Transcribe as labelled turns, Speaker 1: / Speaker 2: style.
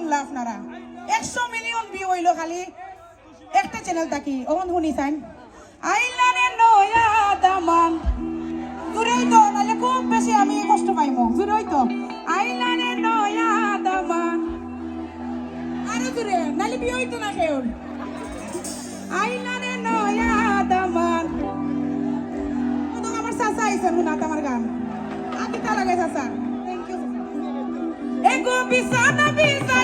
Speaker 1: শুনলা আপনারা 100 million view হইল খালি একটা চ্যানেল থাকি ওখান শুনিছেন আইলারে নয়া দামান জুড়েই তো নাহলে খুব বেশি আমি কষ্ট পাইমো জুড়েই তো আইলারে নয়া দামান আরো জুড়ে নাহলে বিয়ে হইতো না কেউ আইলারে নয়া দামান তো আমার চাচা আইছে শুনাত আমার গান আকিতা লাগে চাচা থ্যাংক ইউ এগো বিছানা